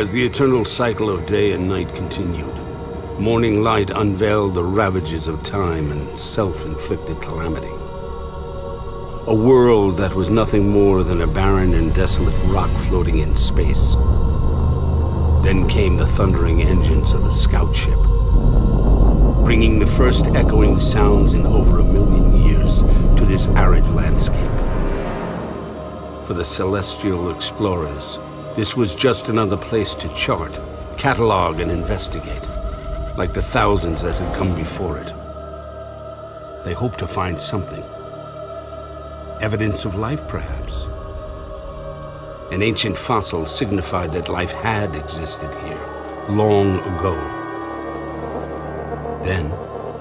As the eternal cycle of day and night continued, morning light unveiled the ravages of time and self-inflicted calamity. A world that was nothing more than a barren and desolate rock floating in space. Then came the thundering engines of a scout ship, bringing the first echoing sounds in over 1,000,000 years to this arid landscape. For the celestial explorers, this was just another place to chart, catalog, and investigate, like the thousands that had come before it. They hoped to find something. Evidence of life, perhaps. An ancient fossil signified that life had existed here, long ago. Then,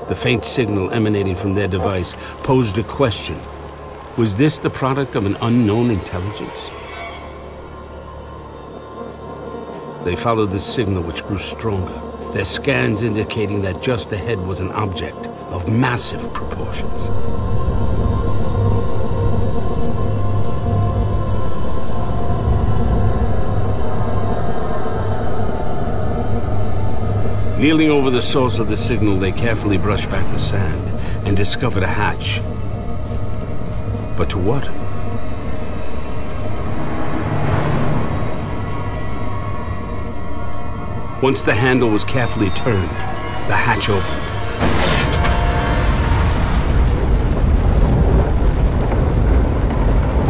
the faint signal emanating from their device posed a question. Was this the product of an unknown intelligence? They followed the signal, which grew stronger, their scans indicating that just ahead was an object of massive proportions. Kneeling over the source of the signal, they carefully brushed back the sand and discovered a hatch. But to what? Once the handle was carefully turned, the hatch opened.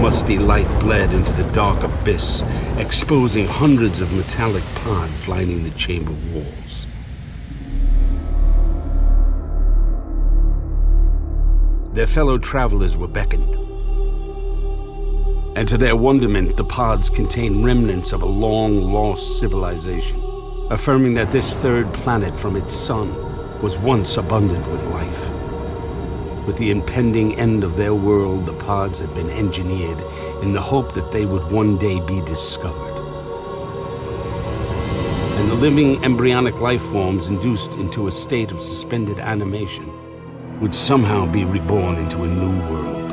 Musty light bled into the dark abyss, exposing hundreds of metallic pods lining the chamber walls. Their fellow travelers were beckoned. And to their wonderment, the pods contained remnants of a long-lost civilization, affirming that this third planet from its sun was once abundant with life. With the impending end of their world, the pods had been engineered in the hope that they would one day be discovered. And the living embryonic life forms induced into a state of suspended animation would somehow be reborn into a new world.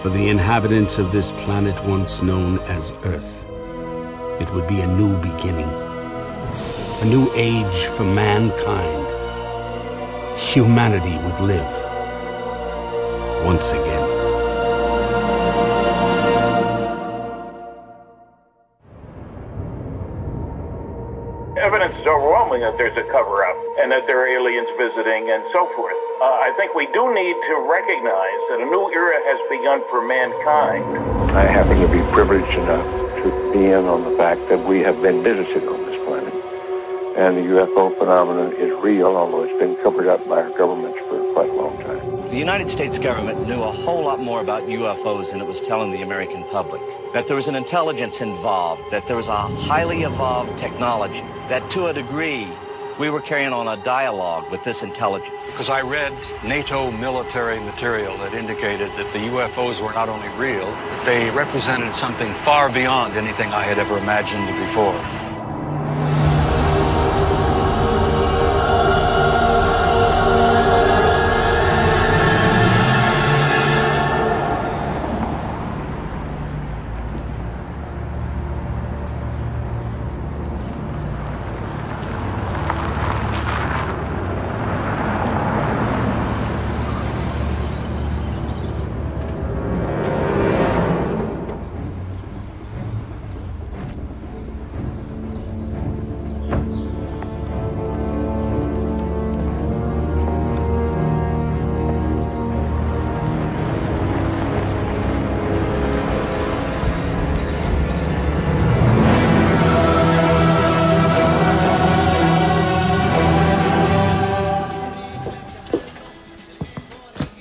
For the inhabitants of this planet once known as Earth, it would be a new beginning, a new age for mankind. Humanity would live once again. Evidence is overwhelming that there's a cover-up and that there are aliens visiting and so forth. I think we do need to recognize that a new era has begun for mankind. I happen to be privileged enough to be in on the fact that we have been visited on this planet. And the UFO phenomenon is real, although it's been covered up by our governments for quite a long time. The United States government knew a whole lot more about UFOs than it was telling the American public. That there was an intelligence involved, that there was a highly evolved technology, that to a degree, we were carrying on a dialogue with this intelligence. Because I read NATO military material that indicated that the UFOs were not only real, but they represented something far beyond anything I had ever imagined before.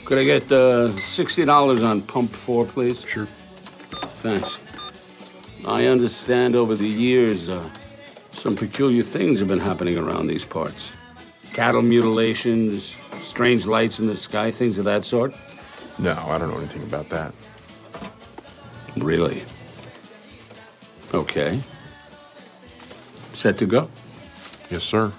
Could I get $60 on pump 4, please? Sure. Thanks. I understand over the years, some peculiar things have been happening around these parts. Cattle mutilations, strange lights in the sky, things of that sort. No, I don't know anything about that. Really? Okay. Set to go? Yes, sir.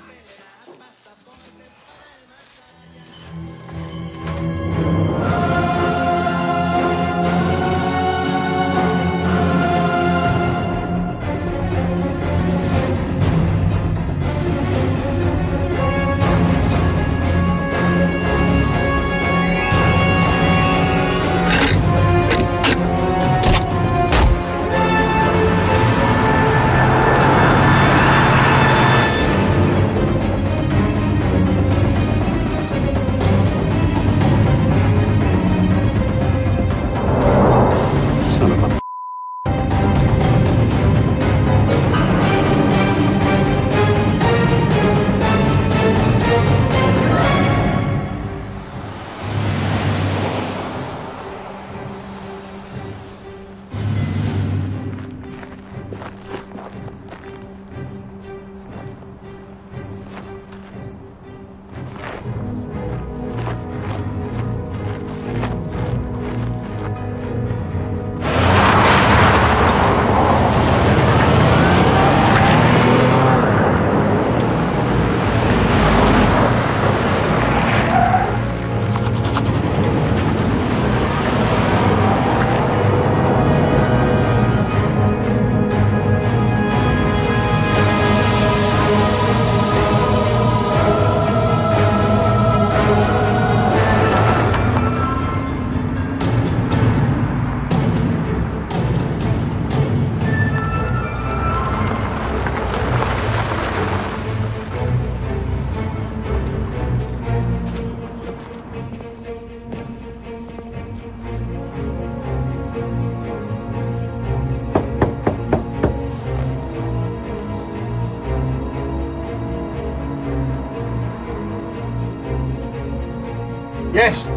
Yes.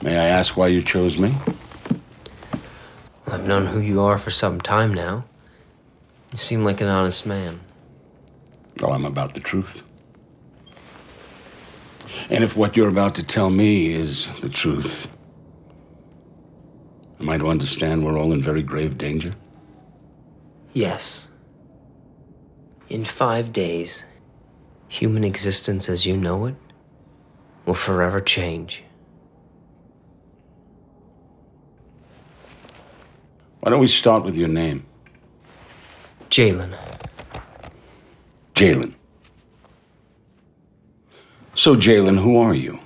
May I ask why you chose me? I've known who you are for some time now. You seem like an honest man. Oh, I'm about the truth. And if what you're about to tell me is the truth, am I to understand we're all in very grave danger? Yes. In 5 days, human existence as you know it will forever change. Why don't we start with your name? Jalen. Jalen. So, Jalen, who are you?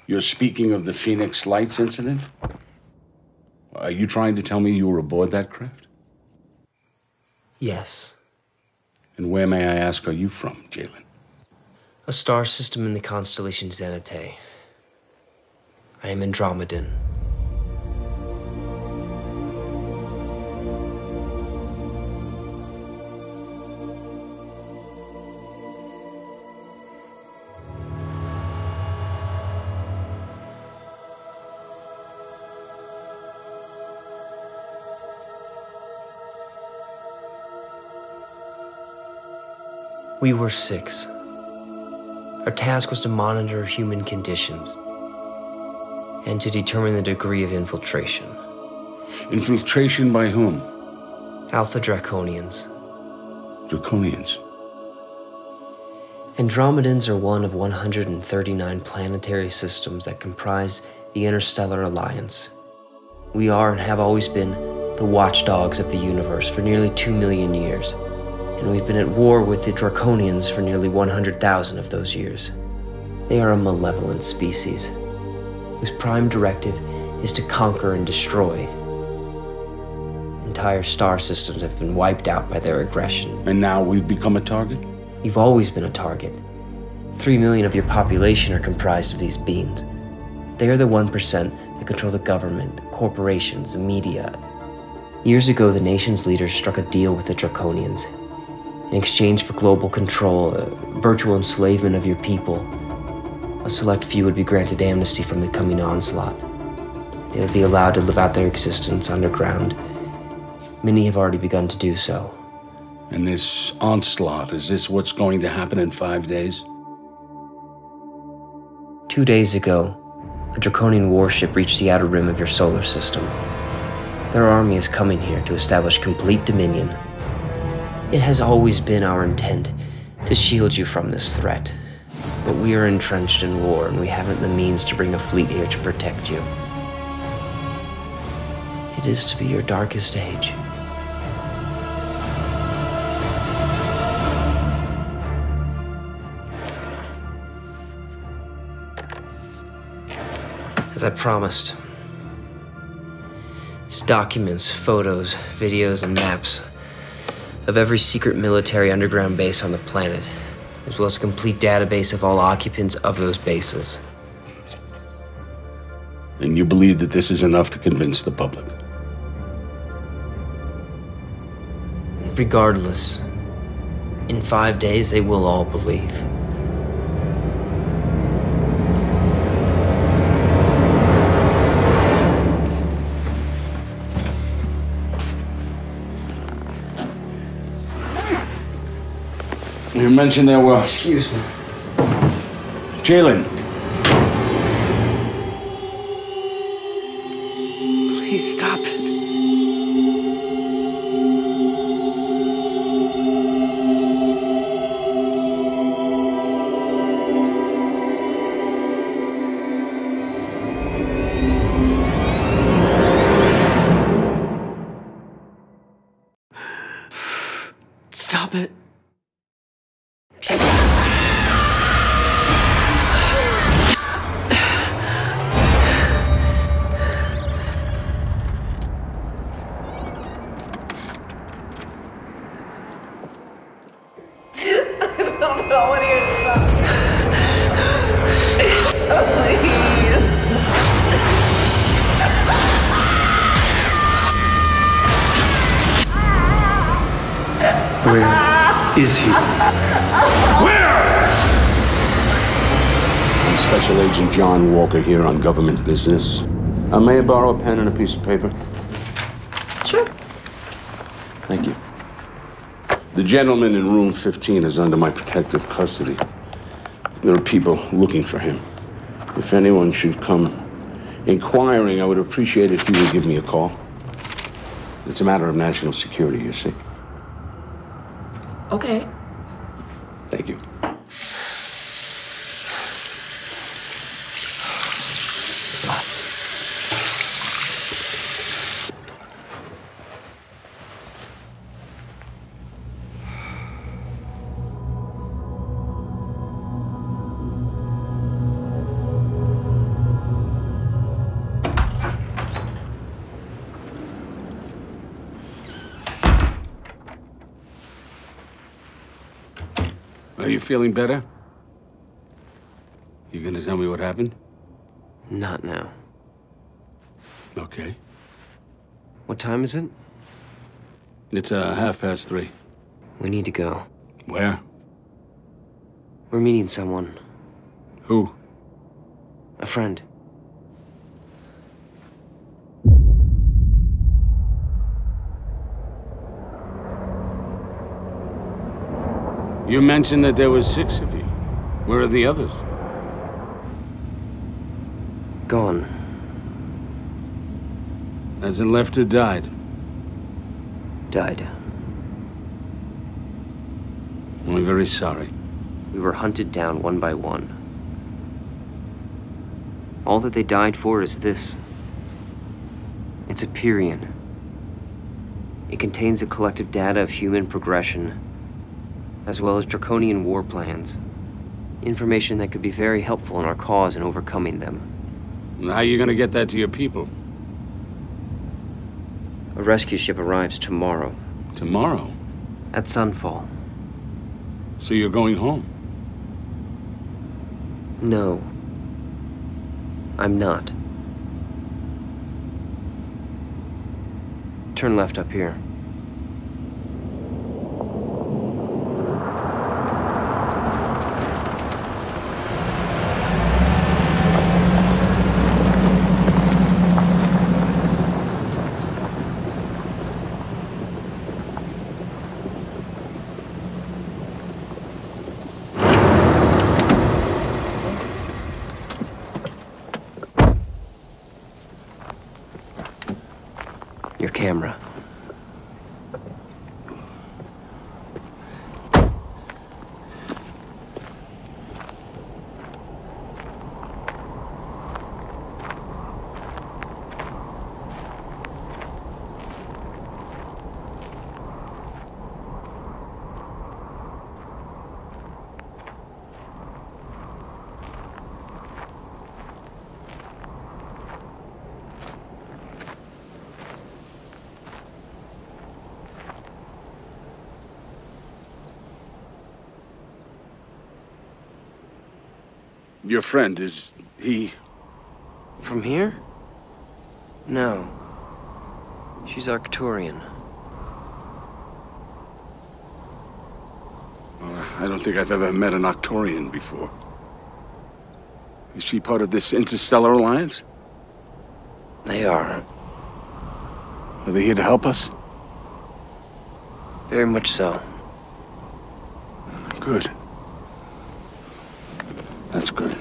You're speaking of the Phoenix Lights incident? Are you trying to tell me you were aboard that craft? Yes. And where, may I ask, are you from, Jalen? A star system in the constellation Zenithé. I am Andromedan. We were 6. Our task was to monitor human conditions and to determine the degree of infiltration. Infiltration by whom? Alpha Draconians. Draconians. Andromedans are one of 139 planetary systems that comprise the Interstellar Alliance. We are and have always been the watchdogs of the universe for nearly 2 million years. And we've been at war with the Draconians for nearly 100,000 of those years. They are a malevolent species, whose prime directive is to conquer and destroy. Entire star systems have been wiped out by their aggression. And now we've become a target? You've always been a target. 3 million of your population are comprised of these beings. They are the 1% that control the government, the corporations, the media. Years ago, the nation's leaders struck a deal with the Draconians. In exchange for global control, virtual enslavement of your people, a select few would be granted amnesty from the coming onslaught. They would be allowed to live out their existence underground. Many have already begun to do so. And this onslaught, is this what's going to happen in 5 days? 2 days ago, a Draconian warship reached the outer rim of your solar system. Their army is coming here to establish complete dominion. It has always been our intent to shield you from this threat, but we are entrenched in war and we haven't the means to bring a fleet here to protect you. It is to be your darkest age. As I promised. It's documents, photos, videos, and maps of every secret military underground base on the planet, as well as a complete database of all occupants of those bases. And you believe that this is enough to convince the public? Regardless, in 5 days, they will all believe. You mentioned there were... Excuse me. Jalen. Please stop it. Stop it. Where is he? I'm Special Agent John Walker here on government business. May I borrow a pen and a piece of paper? Sure. Thank you. The gentleman in room 15 is under my protective custody. There are people looking for him. If anyone should come inquiring, I would appreciate it if you would give me a call. It's a matter of national security, you see. Okay. Thank you. Are you feeling better? You gonna tell me what happened? Not now. Okay. What time is it? It's 3:30. We need to go. Where? We're meeting someone. Who? A friend. You mentioned that there was 6 of you. Where are the others? Gone. As in left or died? Died. I'm very sorry. We were hunted down one by one. All that they died for is this. It's a Pyrion. It contains the collective data of human progression, as well as draconian war plans. Information that could be very helpful in our cause in overcoming them. And how are you gonna get that to your people? A rescue ship arrives tomorrow. Tomorrow? At sunfall. So you're going home? No. I'm not. Turn left up here. Your camera. Your friend, is he... From here? No. She's Arcturian. I don't think I've ever met an Arcturian before. Is she part of this interstellar alliance? They are. Are they here to help us? Very much so. Good. That's good.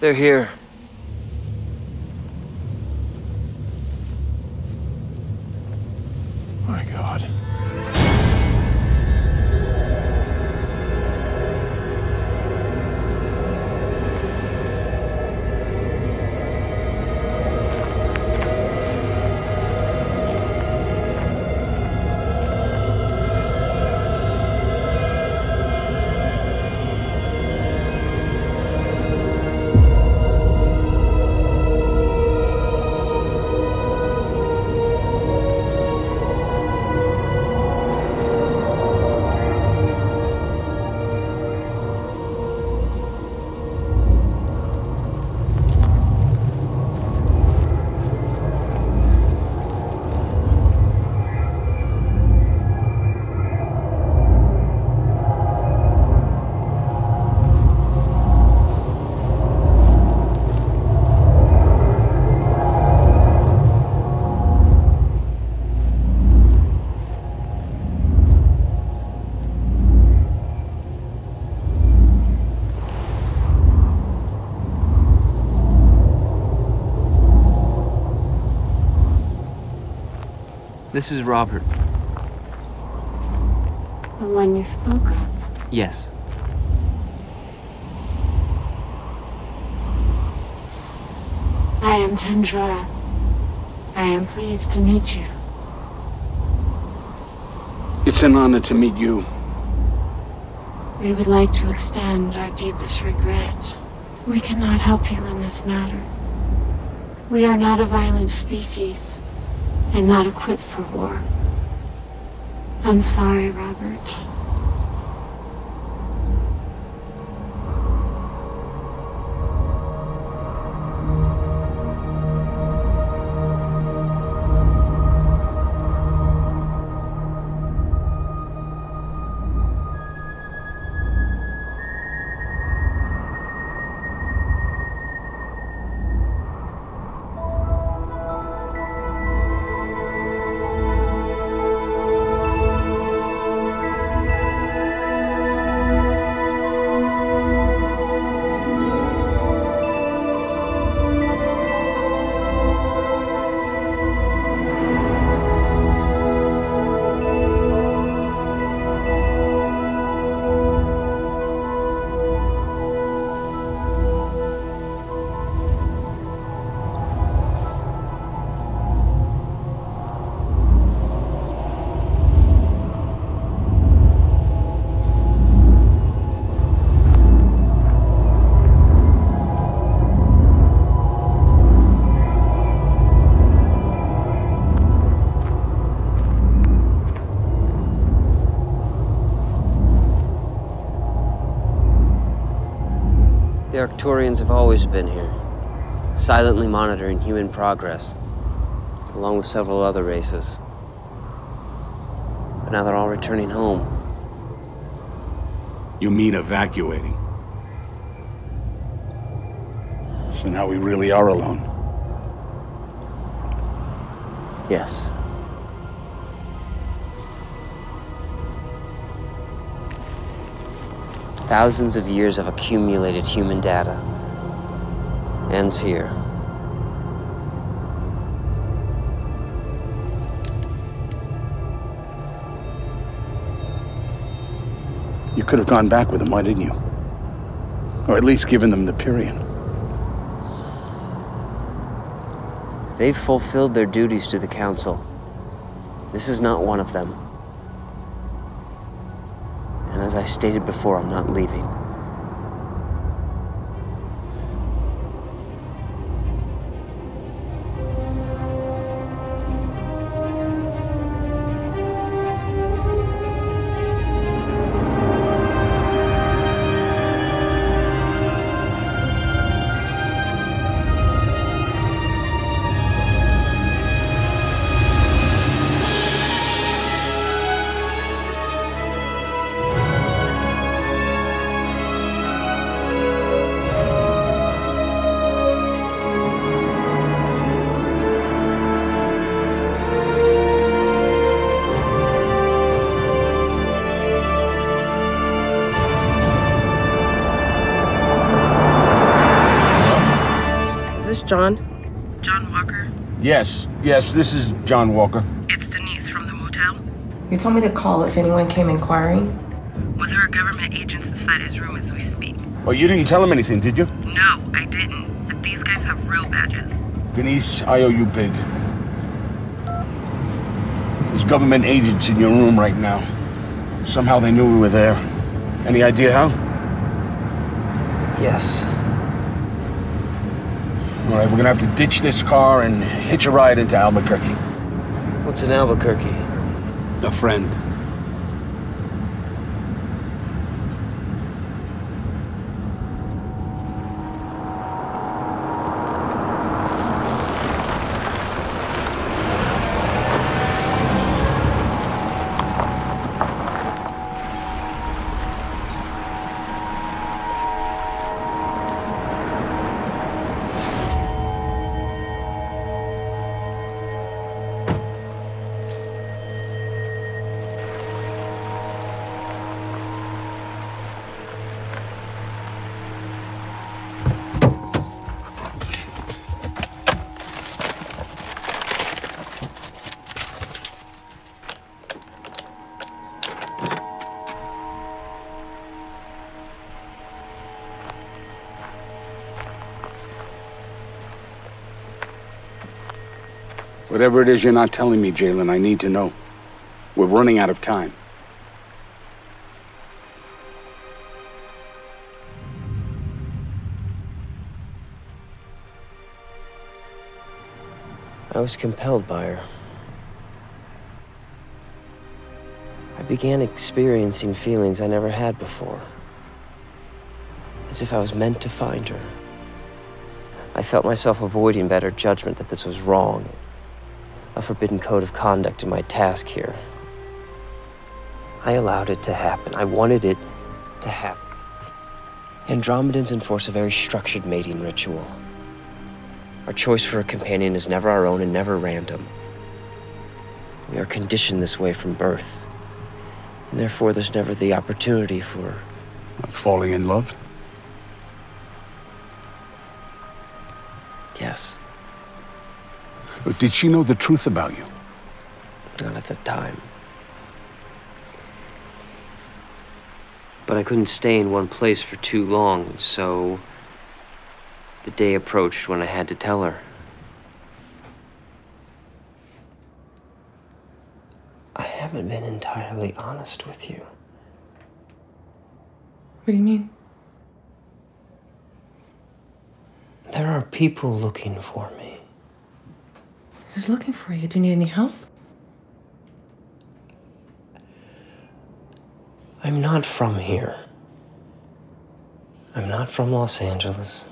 They're here. My God. This is Robert. The one you spoke of. Yes. I am Tandra. I am pleased to meet you. It's an honor to meet you. We would like to extend our deepest regret. We cannot help you in this matter. We are not a violent species, and not equipped for war. I'm sorry, Robert. The Arcturians have always been here, silently monitoring human progress, along with several other races. But now they're all returning home. You mean evacuating? So now we really are alone. Yes. Thousands of years of accumulated human data ends here. You could have gone back with them, why didn't you? Or at least given them the Pyrian. They've fulfilled their duties to the Council. This is not one of them. And as I stated before, I'm not leaving. John? John Walker? Yes, this is John Walker. It's Denise from the motel. You told me to call if anyone came inquiring. Well, there are government agents inside his room as we speak. Oh, you didn't tell him anything, did you? No, I didn't. But these guys have real badges. Denise, I owe you big. There's government agents in your room right now. Somehow they knew we were there. Any idea how? Yes. All right, we're gonna have to ditch this car and hitch a ride into Albuquerque. What's in Albuquerque? A friend. Whatever it is you're not telling me, Jaylen, I need to know. We're running out of time. I was compelled by her. I began experiencing feelings I never had before. As if I was meant to find her. I felt myself avoiding better judgment that this was wrong. A forbidden code of conduct in my task here. I allowed it to happen. I wanted it to happen. Andromedans enforce a very structured mating ritual. Our choice for a companion is never our own and never random. We are conditioned this way from birth. And therefore there's never the opportunity for... Falling in love? Yes. But did she know the truth about you? Not at the time. But I couldn't stay in one place for too long, so the day approached when I had to tell her. I haven't been entirely honest with you. What do you mean? There are people looking for me. Who's looking for you? Do you need any help? I'm not from here. I'm not from Los Angeles.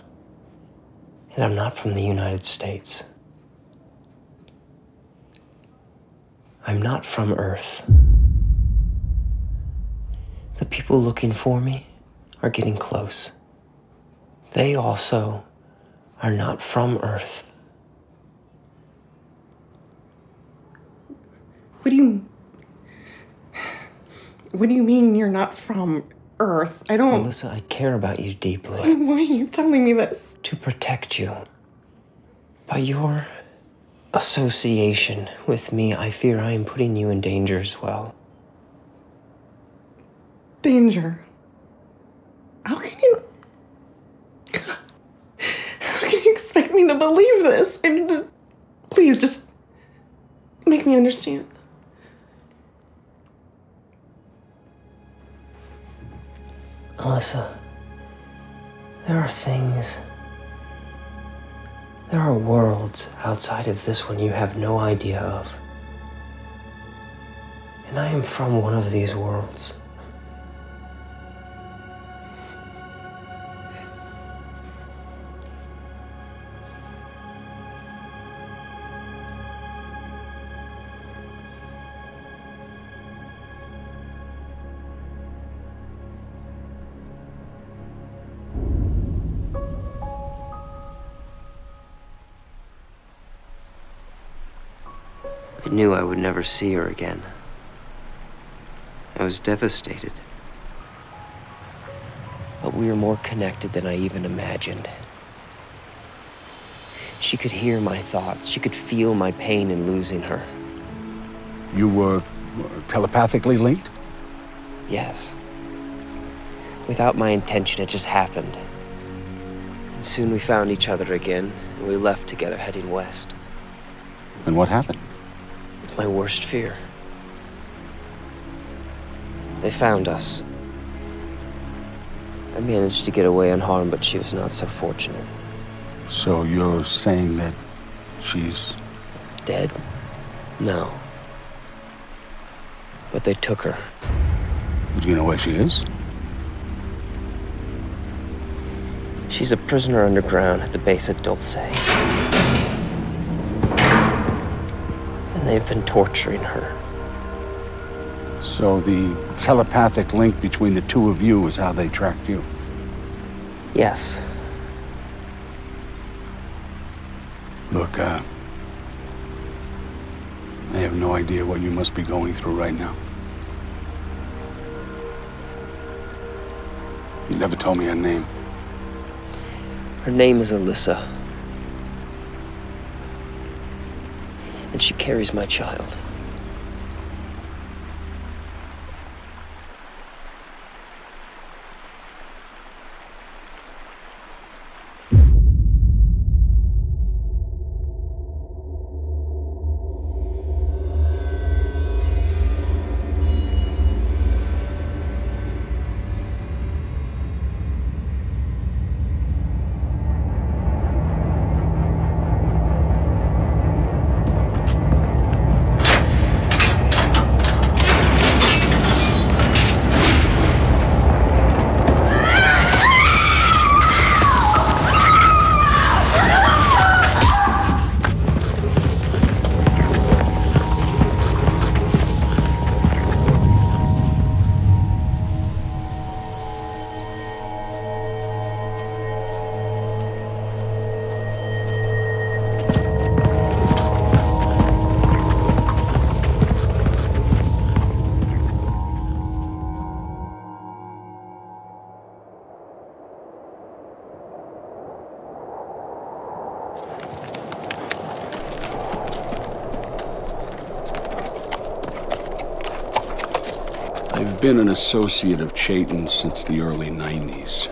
And I'm not from the United States. I'm not from Earth. The people looking for me are getting close. They also are not from Earth. What do you mean you're not from Earth? I don't... Melissa, I care about you deeply. Why are you telling me this? To protect you. By your association with me, I fear I am putting you in danger as well. Danger? How can you expect me to believe this? Please, just make me understand. Alyssa, there are things, there are worlds outside of this one you have no idea of. And I am from one of these worlds. I knew I would never see her again. I was devastated. But we were more connected than I even imagined. She could hear my thoughts. She could feel my pain in losing her. You were telepathically linked? Yes. Without my intention, it just happened. And soon we found each other again, and we left together heading west. And what happened? It's my worst fear. They found us. I managed to get away unharmed, but she was not so fortunate. So you're saying that she's... Dead? No. But they took her. Do you know where she is? She's a prisoner underground at the base of Dulce. And they've been torturing her. So the telepathic link between the two of you is how they tracked you? Yes. Look, I have no idea what you must be going through right now. You never told me her name. Her name is Alyssa. And she carries my child. I've been an associate of Chayton since the early 90s.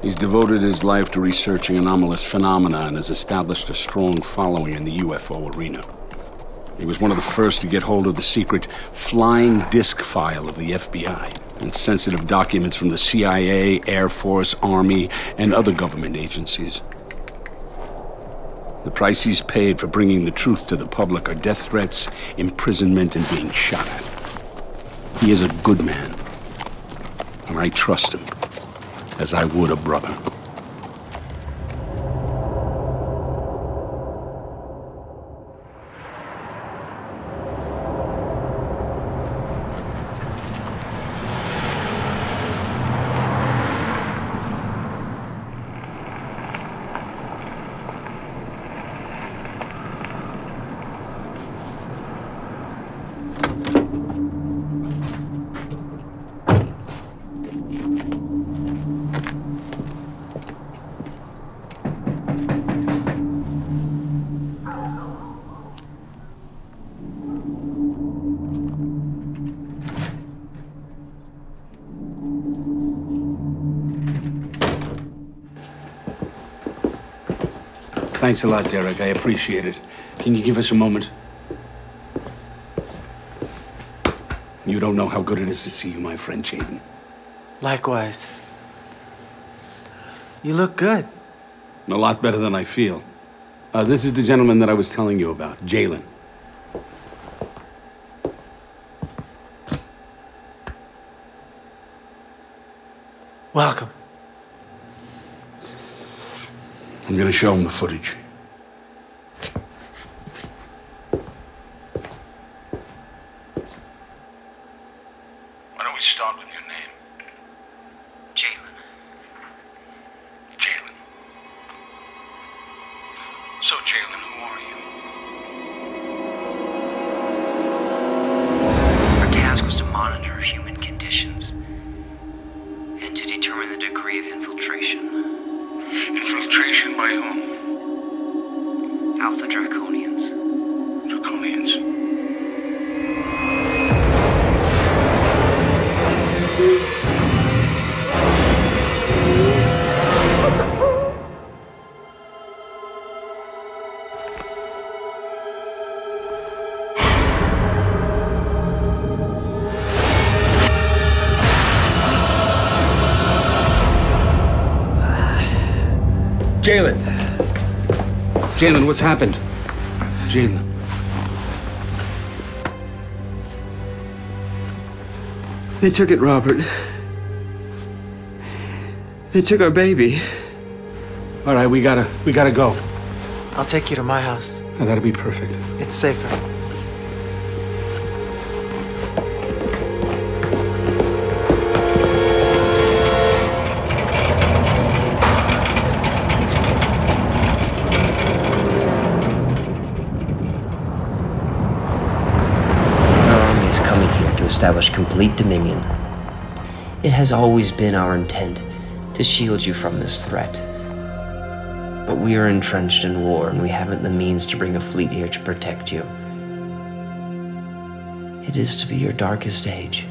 He's devoted his life to researching anomalous phenomena and has established a strong following in the UFO arena. He was one of the first to get hold of the secret flying disc file of the FBI and sensitive documents from the CIA, Air Force, Army, and other government agencies. The price he's paid for bringing the truth to the public are death threats, imprisonment, and being shot at. He is a good man, and I trust him as I would a brother. Thanks a lot, Derek. I appreciate it. Can you give us a moment? You don't know how good it is to see you, my friend Jaden. Likewise. You look good. A lot better than I feel. This is the gentleman that I was telling you about, Jalen. Welcome. I'm gonna show him the footage. Why don't we start with your name? Jalen. Jalen. So, Jalen, who are you? Our task was to monitor human conditions and to determine the degree of infiltration. Infiltration by whom? Alpha Draconians. Draconians. Jalen! Jalen, what's happened? Jalen. They took it, Robert. They took our baby. All right, we gotta go. I'll take you to my house. Oh, that'll be perfect. It's safer. Establish complete dominion. It has always been our intent to shield you from this threat. But we are entrenched in war, and we haven't the means to bring a fleet here to protect you. It is to be your darkest age.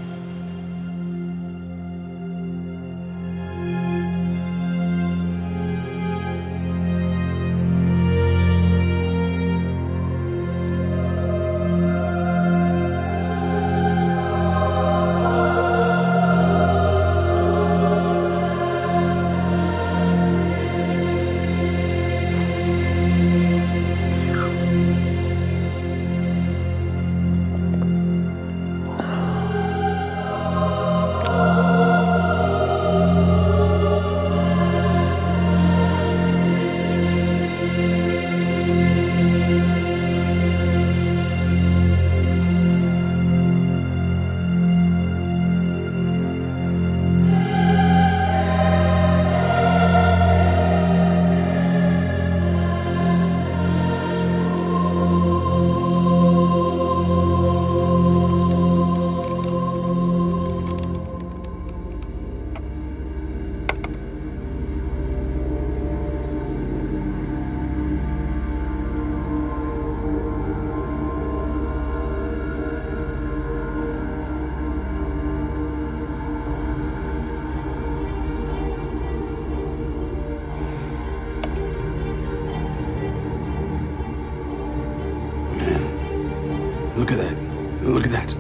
Look at that. Look at that.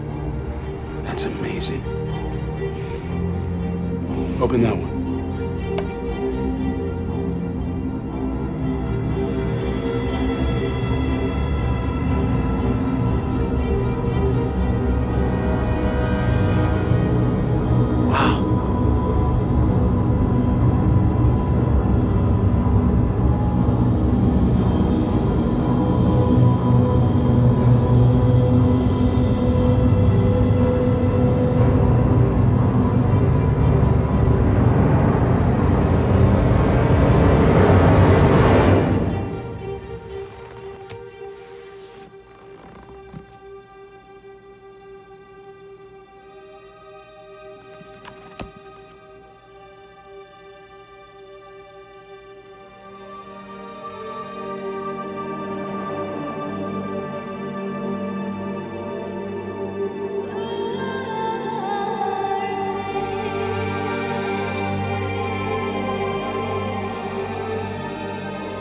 That's amazing. Open that one.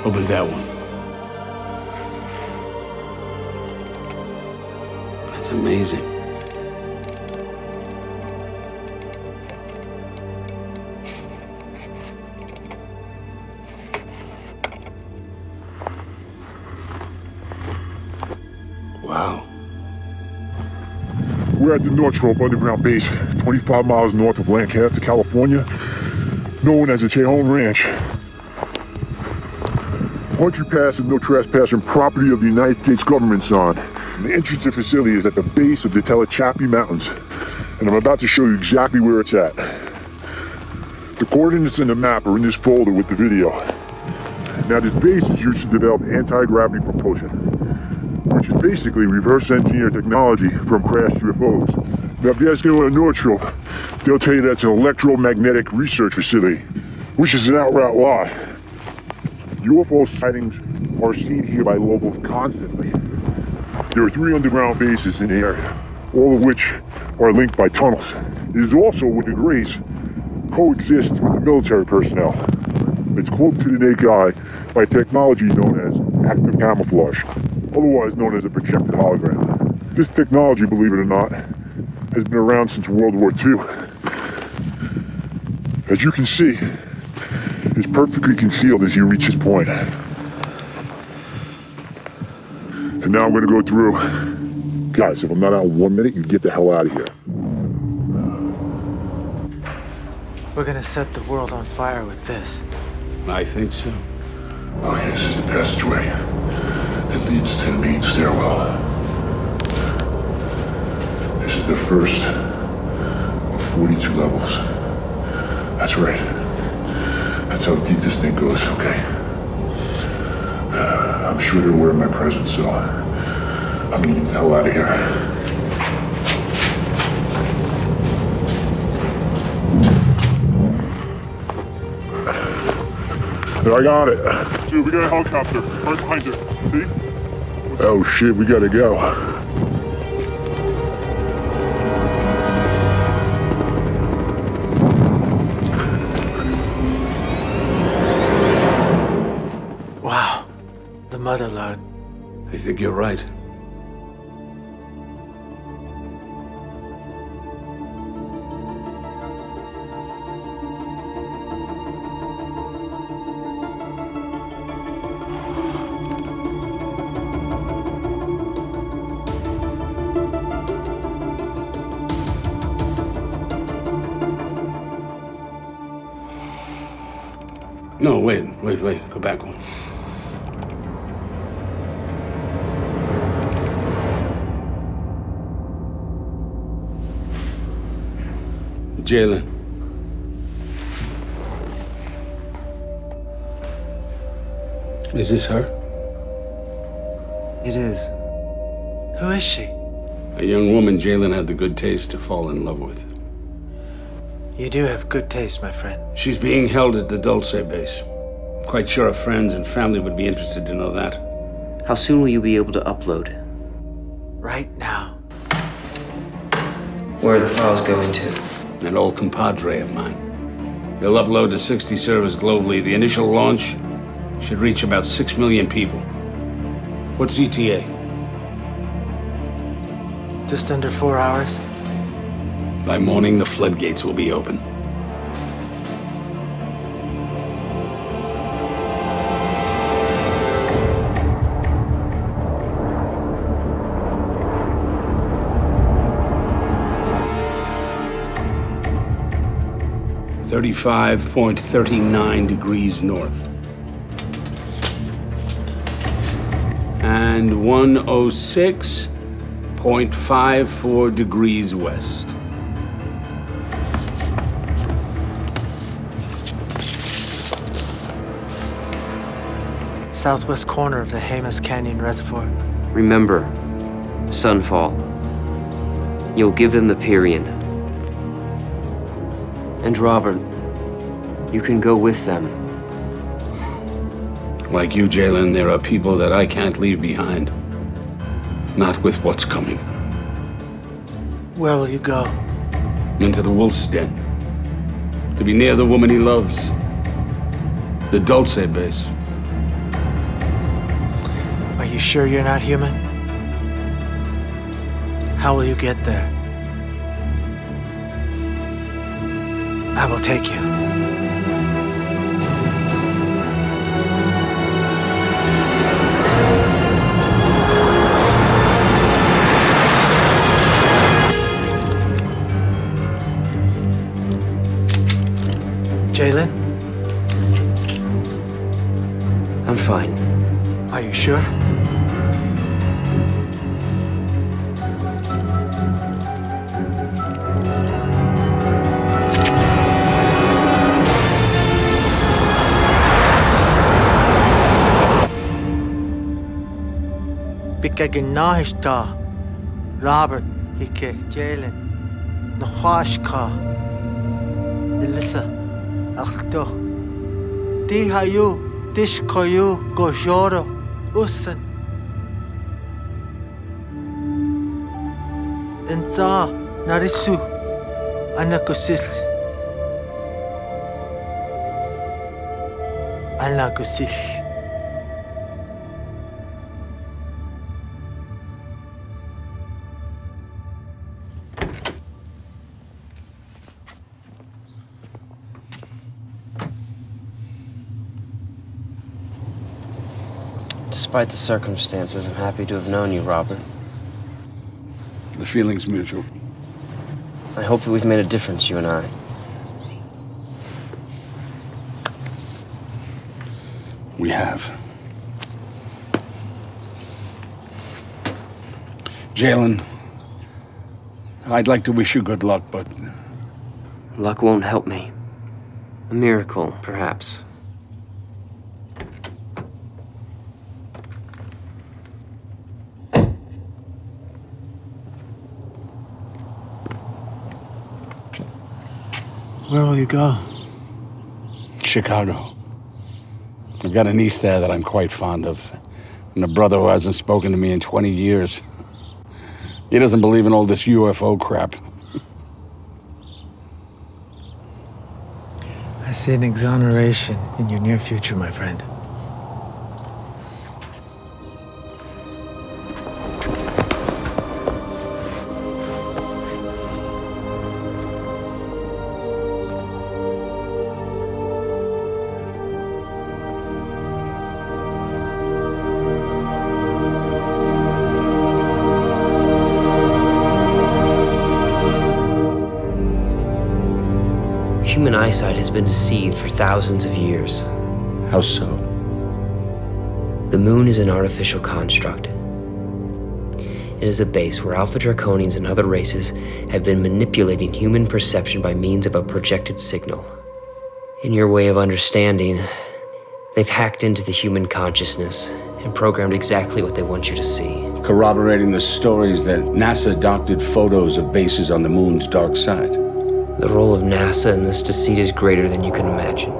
Open that one. amazing. Wow. We're at the Northrop underground base, 25 miles north of Lancaster, California, known as the Tejon Ranch. Country pass and no trespassing property of the United States government, son. And the entrance to the facility is at the base of the Tehachapi Mountains, and I'm about to show you exactly where it's at. The coordinates and the map are in this folder with the video. Now, this base is used to develop anti-gravity propulsion, which is basically reverse engineer technology from crashed UFOs. Now, if you ask anyone at Northrop, they'll tell you that's an electromagnetic research facility, which is an outright lie. UFO sightings are seen here by locals constantly. There are 3 underground bases in the area, all of which are linked by tunnels. It is also, with the grace, coexists with the military personnel. It's cloaked to the naked eye by technology known as active camouflage, otherwise known as a projected hologram. This technology, believe it or not, has been around since World War II. As you can see, it's perfectly concealed as you reach this point. And now I'm going to go through. Guys, if I'm not out in 1 minute, you get the hell out of here. We're gonna set the world on fire with this. I think so. Okay, this is the passageway that leads to the main stairwell. This is the first of 42 levels. That's right. That's how deep this thing goes, okay? I'm sure they're aware of my presence, so I'm gonna get the hell out of here. I got it. Dude, we got a helicopter right behind you. See? Oh shit, we gotta go. Wow. The mother lode. I think you're right. No, wait. Go back one. Jalen. Is this her? It is. Who is she? A young woman Jalen had the good taste to fall in love with. You do have good taste, my friend. She's being held at the Dulce base. I'm quite sure her friends and family would be interested to know that. How soon will you be able to upload? Right now. Where are the files going to? An old compadre of mine. They'll upload to 60 servers globally. The initial launch should reach about 6 million people. What's ETA? Just under 4 hours. By morning, the floodgates will be open. .39 degrees north. And 106.54 degrees west. Southwest corner of the Jemez Canyon Reservoir. Remember, Sunfall. You'll give them the Pyrian. And Robert, you can go with them. Like you, Jalen, there are people that I can't leave behind. Not with what's coming. Where will you go? Into the wolf's den. To be near the woman he loves. The Dulce base. Are you sure you're not human? How will you get there? I will take you. Jalen? I'm fine. Are you sure? Bikaginaishta, Robert, Hike, Jalen, Nahuashka, Elissa, Achto, Dihayu, Dishkoyu, Gojoro, Usan, Enza, Narisu, Anakosis, Anakosis. Despite the circumstances, I'm happy to have known you, Robert. The feeling's mutual. I hope that we've made a difference, you and I. We have. Jalen, I'd like to wish you good luck, but... Luck won't help me. A miracle, perhaps. Where will you go? Chicago. I've got a niece there that I'm quite fond of, and a brother who hasn't spoken to me in 20 years. He doesn't believe in all this UFO crap. I see an exoneration in your near future, my friend. Human eyesight has been deceived for thousands of years. How so? The moon is an artificial construct. It is a base where Alpha Draconians and other races have been manipulating human perception by means of a projected signal. In your way of understanding, they've hacked into the human consciousness and programmed exactly what they want you to see. Corroborating the stories that NASA doctored photos of bases on the moon's dark side. The role of NASA in this deceit is greater than you can imagine.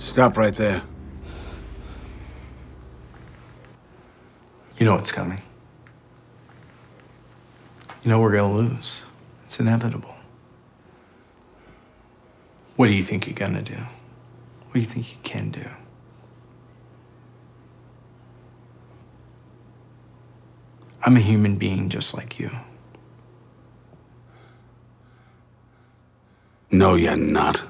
Stop right there. You know what's coming. You know we're gonna lose. It's inevitable. What do you think you're gonna do? What do you think you can do? I'm a human being just like you. No, you're not.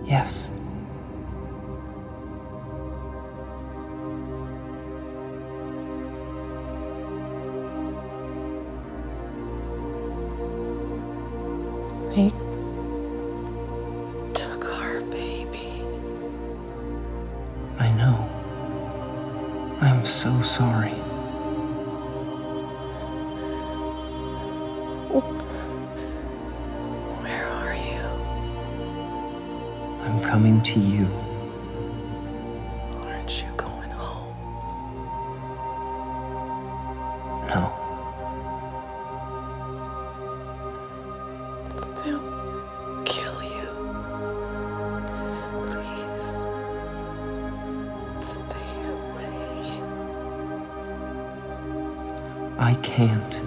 Yes. They took our baby. I know. I'm so sorry. Where are you? I'm coming to you. Aren't you going home? No. They'll kill you. Please. Stay away. I can't.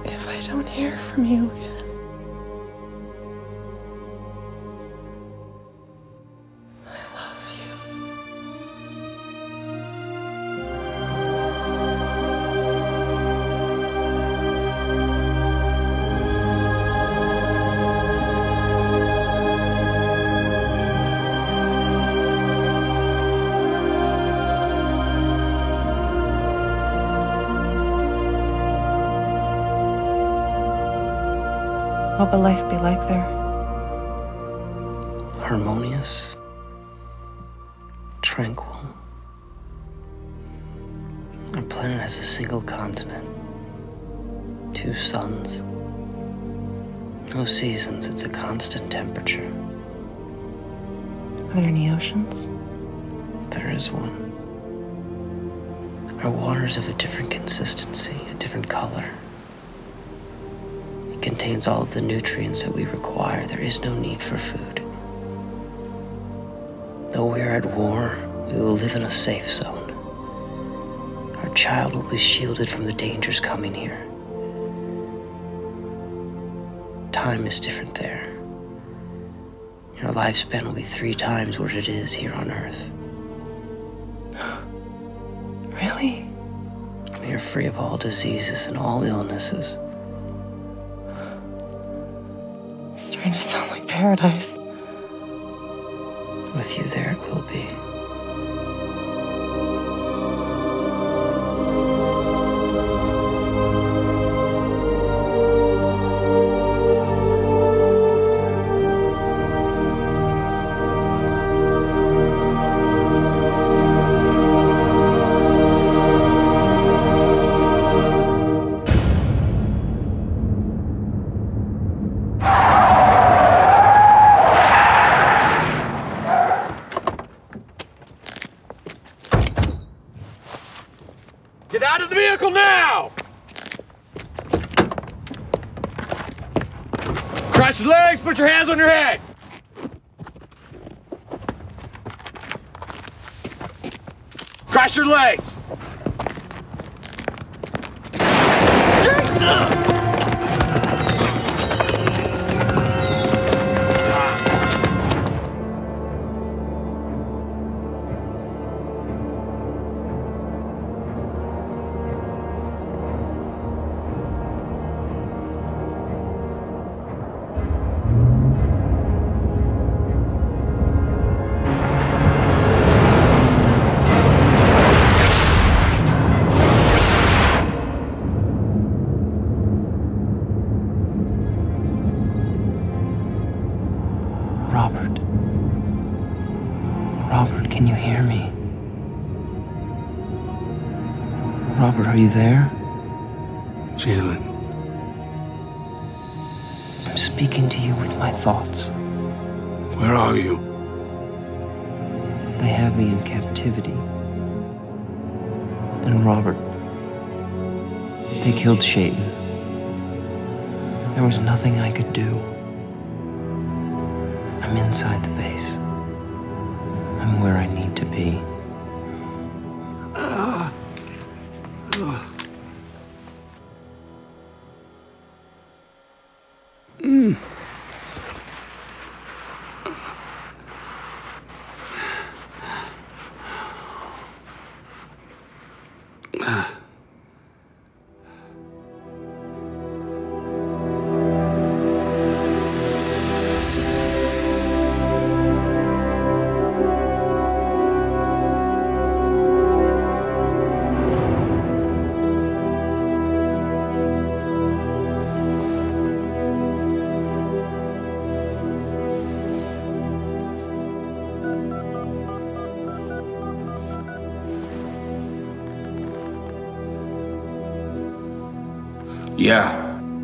If I don't hear from you again, I love you. What will life be like there? Harmonious. Tranquil. Our planet has a single continent. 2 suns. No seasons, it's a constant temperature. Are there any oceans? There is one. Our water's of a different consistency, a different color. It contains all of the nutrients that we require. There is no need for food. Though we are at war, we will live in a safe zone. Our child will be shielded from the dangers coming here. Time is different there. Our lifespan will be 3 times what it is here on Earth. Really? We are free of all diseases and all illnesses. It's starting to sound like paradise. With you there it will be. Get out of the vehicle now! Cross your legs, put your hands on your head. Cross your legs. Robert, are you there? Jaylen. I'm speaking to you with my thoughts. Where are you? They have me in captivity. And Robert, they killed Shayton. There was nothing I could do. I'm inside the base. I'm where I need to be.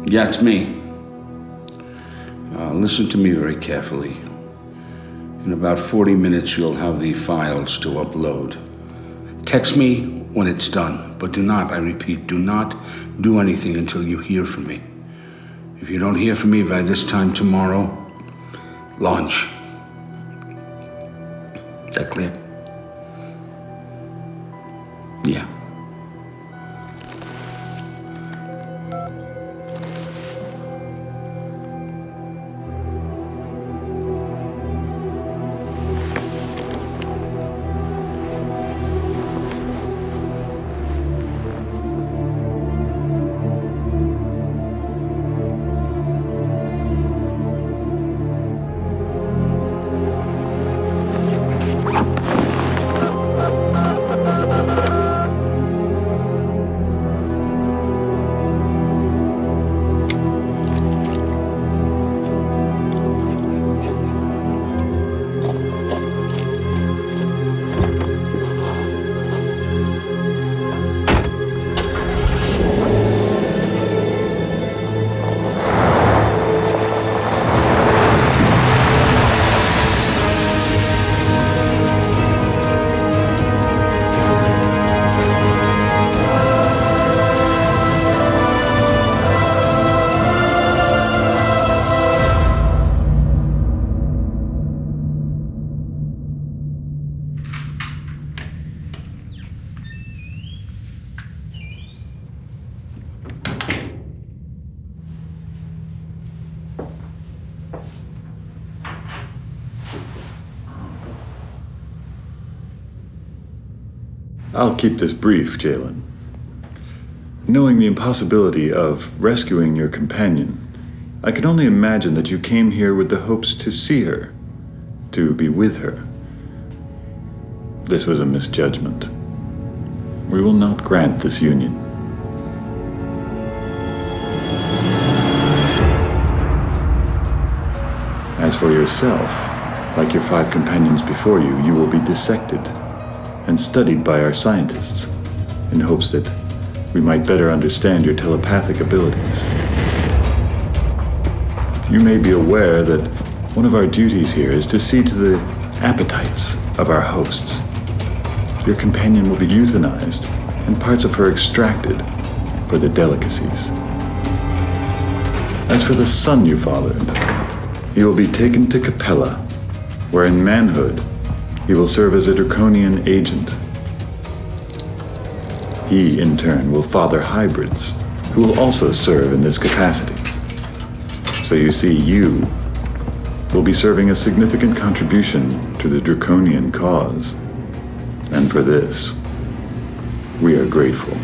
Yeah, it's me. Listen to me very carefully. In about 40 minutes, you'll have the files to upload. Text me when it's done, but do not, I repeat, do not do anything until you hear from me. If you don't hear from me by this time tomorrow, launch. That clear? Yeah. I'll keep this brief, Jaylen. Knowing the impossibility of rescuing your companion, I can only imagine that you came here with the hopes to see her, to be with her. This was a misjudgment. We will not grant this union. As for yourself, like your 5 companions before you, you will be dissected and studied by our scientists in hopes that we might better understand your telepathic abilities. You may be aware that one of our duties here is to see to the appetites of our hosts. Your companion will be euthanized and parts of her extracted for their delicacies. As for the son you fathered, he will be taken to Capella, where in manhood he will serve as a draconian agent. He, in turn, will father hybrids, who will also serve in this capacity. So you see, you will be serving a significant contribution to the draconian cause. And for this, we are grateful.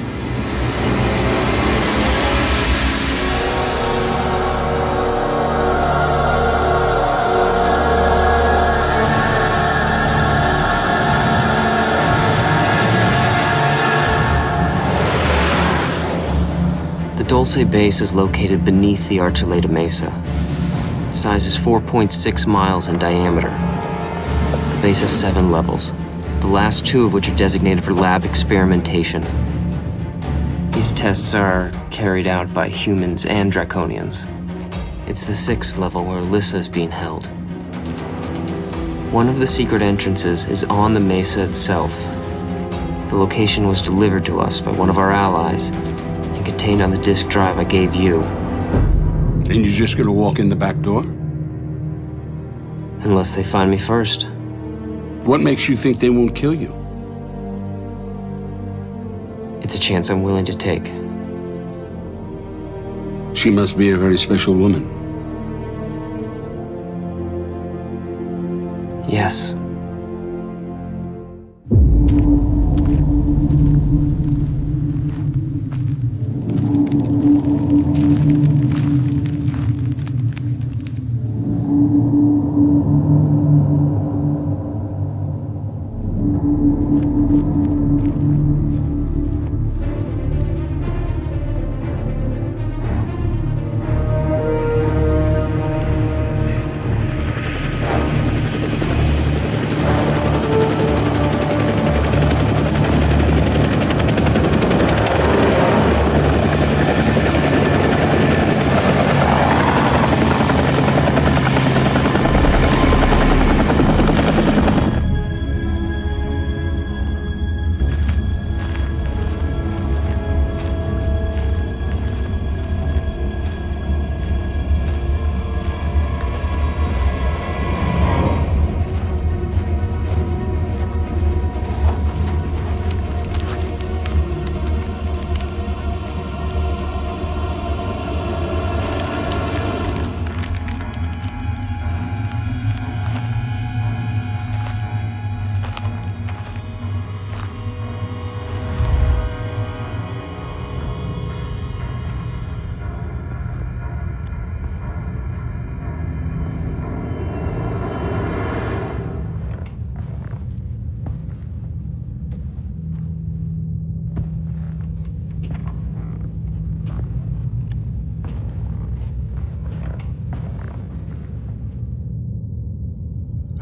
The Dulce base is located beneath the Archuleta Mesa. Its size is 4.6 miles in diameter. The base has 7 levels, the last 2 of which are designated for lab experimentation. These tests are carried out by humans and Draconians. It's the 6th level where Alyssa's being held. One of the secret entrances is on the mesa itself. The location was delivered to us by one of our allies and contained on the disk drive I gave you. And you're just gonna walk in the back door? Unless they find me first. What makes you think they won't kill you? It's a chance I'm willing to take. She must be a very special woman. Yes.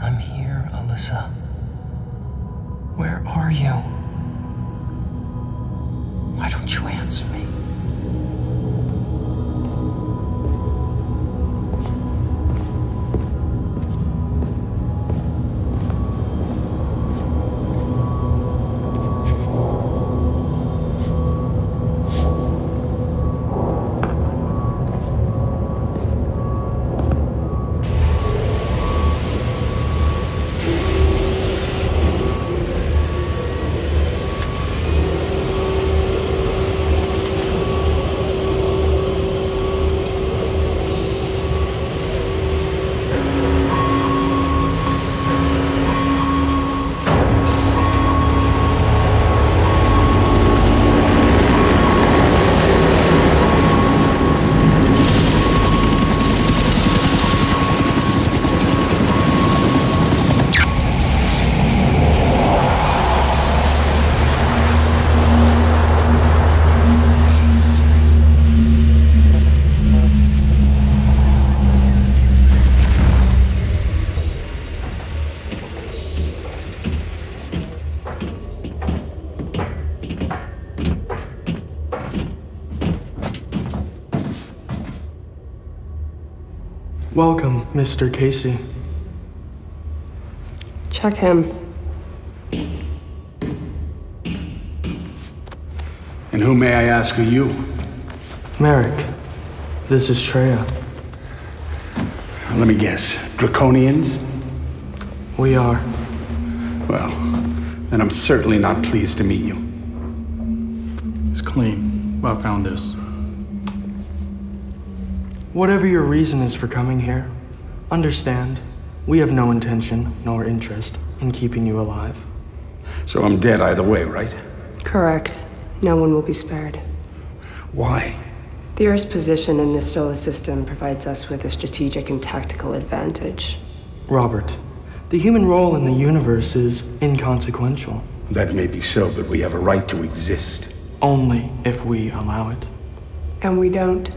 I'm here, Alyssa. Where are you? Why don't you answer me? Welcome, Mr. Casey. Check him. And who, may I ask, are you? Merrick, this is Treya. Let me guess, Draconians? We are. Well, then I'm certainly not pleased to meet you. It's clean. I found this. Whatever your reason is for coming here, understand, we have no intention nor interest in keeping you alive. So I'm dead either way, right? Correct. No one will be spared. Why? The Earth's position in this solar system provides us with a strategic and tactical advantage. Robert, the human role in the universe is inconsequential. That may be so, but we have a right to exist. Only if we allow it. And we don't.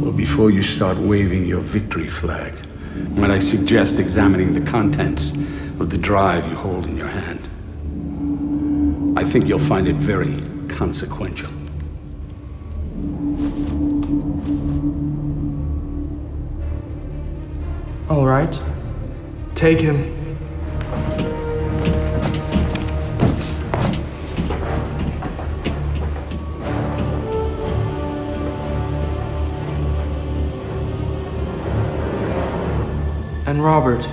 Well, before you start waving your victory flag, And I suggest examining the contents of the drive you hold in your hand. I think you'll find it very consequential. All right. Take him. And Robert,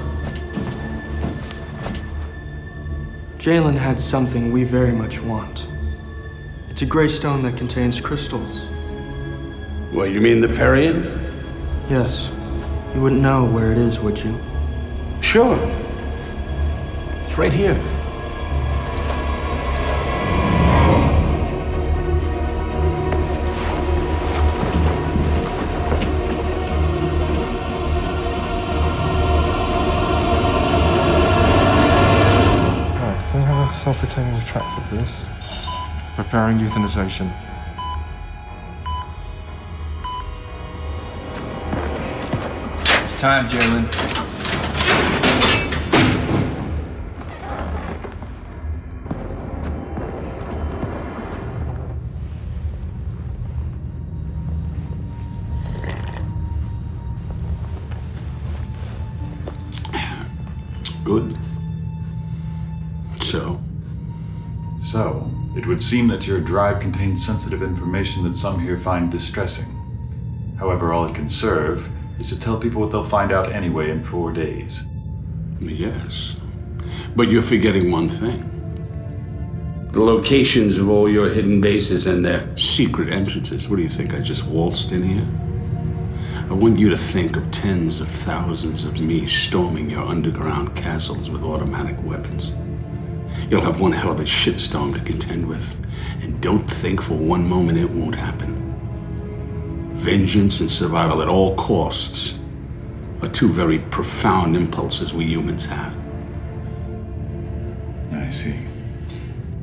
Jalen had something we very much want. It's a gray stone that contains crystals. Well, you mean the Parian? Yes. You wouldn't know where it is, would you? Sure. It's right here. Self-retaining retractor, please. Preparing euthanization. It's time, Jalen. Good. So, it would seem that your drive contains sensitive information that some here find distressing. However, all it can serve is to tell people what they'll find out anyway in 4 days. Yes, but you're forgetting one thing. The locations of all your hidden bases and their secret entrances. What do you think, I just waltzed in here? I want you to think of tens of thousands of me storming your underground castles with automatic weapons. You'll have one hell of a shitstorm to contend with, and don't think for one moment it won't happen. Vengeance and survival at all costs are two very profound impulses we humans have. I see.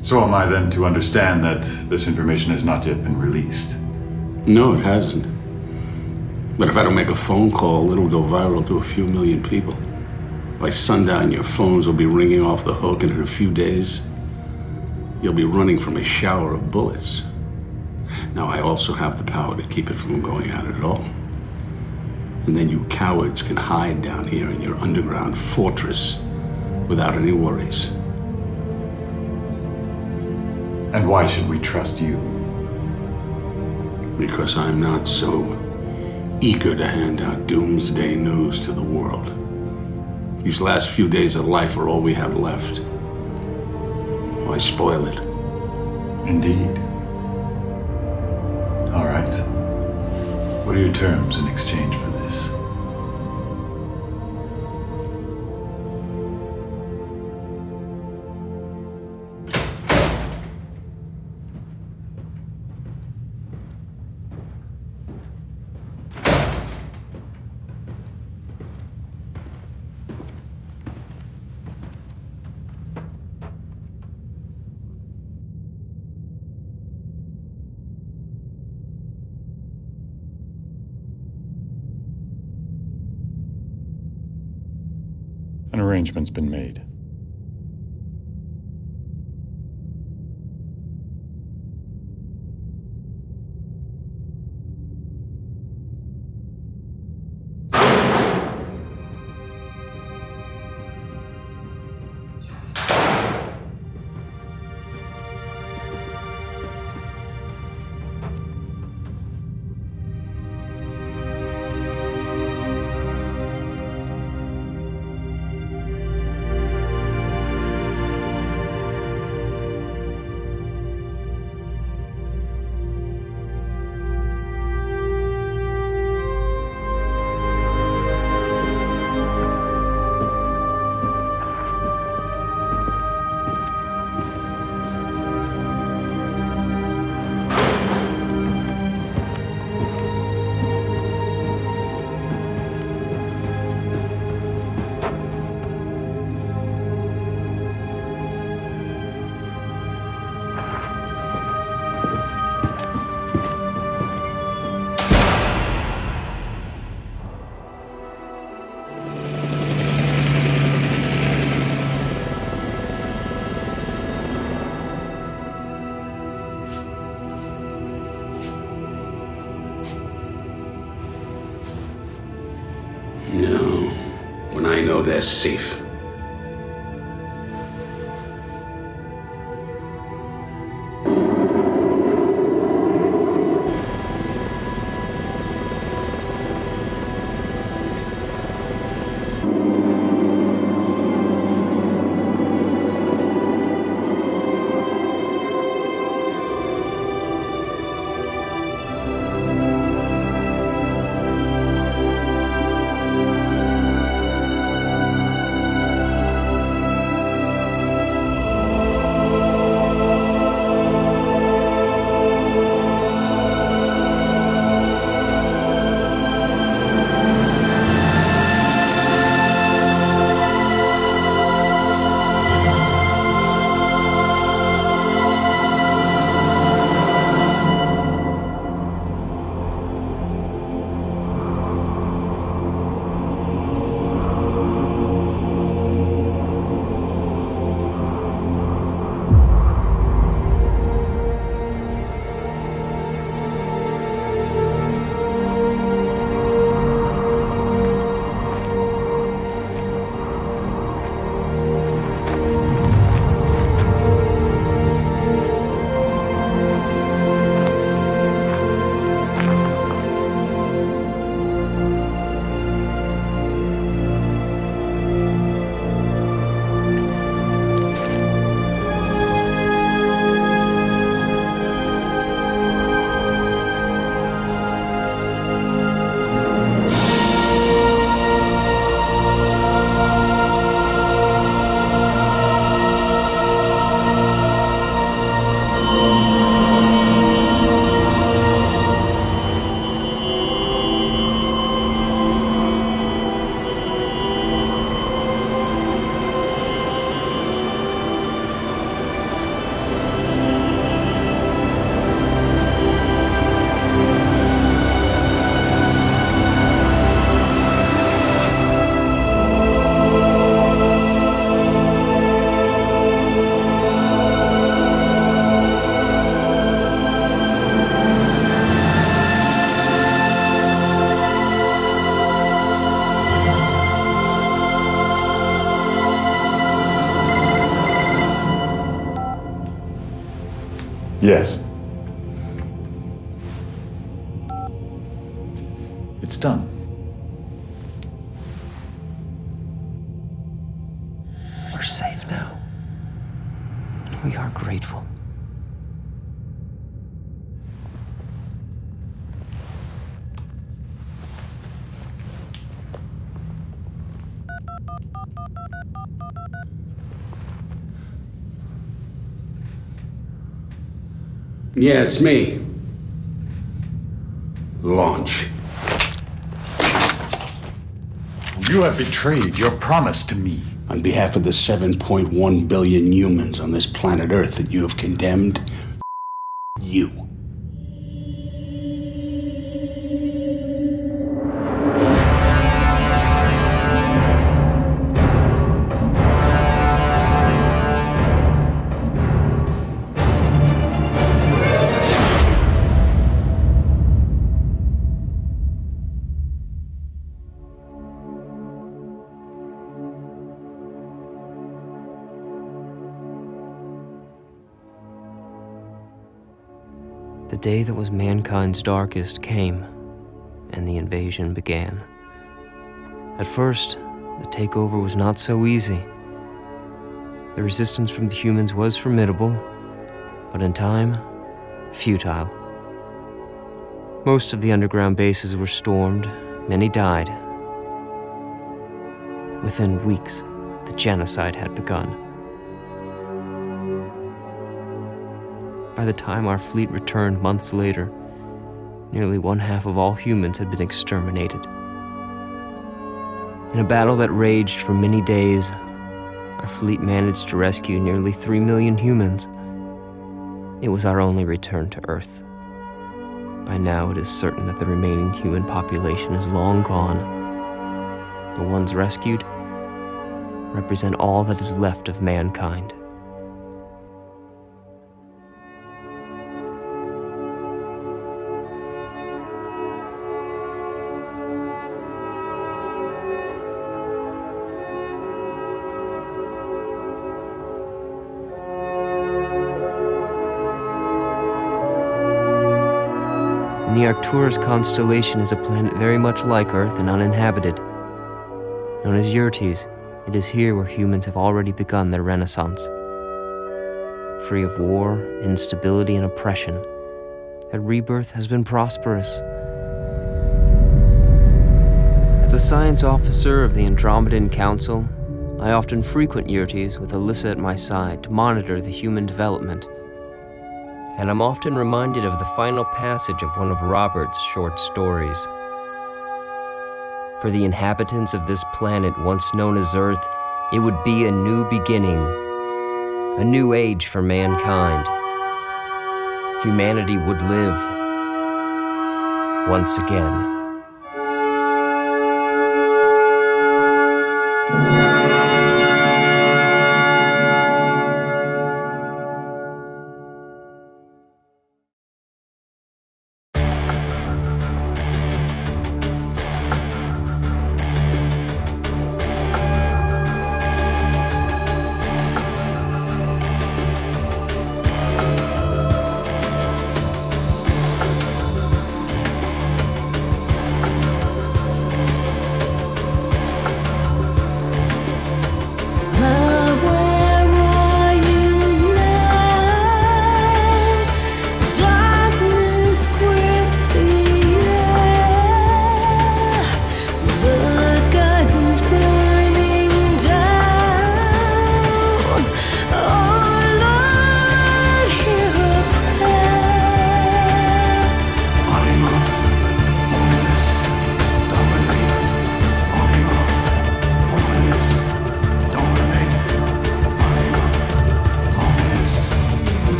So am I then to understand that this information has not yet been released? No, it hasn't. But if I don't make a phone call, it'll go viral to a few million people. By sundown, your phones will be ringing off the hook, and in a few days, you'll be running from a shower of bullets. Now, I also have the power to keep it from going out at all. And then you cowards can hide down here in your underground fortress without any worries. And why should we trust you? Because I'm not so eager to hand out doomsday news to the world. These last few days of life are all we have left. Why spoil it? Indeed. All right. What are your terms in exchange for this? An arrangement's been made. they're safe. Yes. It's done. We're safe now. And we are grateful. Yeah, it's me. Launch. You have betrayed your promise to me. On behalf of the 7.1 billion humans on this planet Earth that you have condemned, you. The day that was mankind's darkest came, and the invasion began. At first, the takeover was not so easy. The resistance from the humans was formidable, but in time, futile. Most of the underground bases were stormed, many died. Within weeks, the genocide had begun. By the time our fleet returned months later, nearly 1/2 of all humans had been exterminated. In a battle that raged for many days, our fleet managed to rescue nearly 3 million humans. It was our only return to Earth. By now, it is certain that the remaining human population is long gone. The ones rescued represent all that is left of mankind. and the Arcturus constellation is a planet very much like Earth and uninhabited. Known as Yurtes, it is here where humans have already begun their renaissance. Free of war, instability, and oppression, that rebirth has been prosperous. As a science officer of the Andromedan Council, I often frequent Yurtes with Alyssa at my side to monitor the human development. And I'm often reminded of the final passage of one of Robert's short stories. For the inhabitants of this planet once known as Earth, it would be a new beginning, a new age for mankind. Humanity would live once again.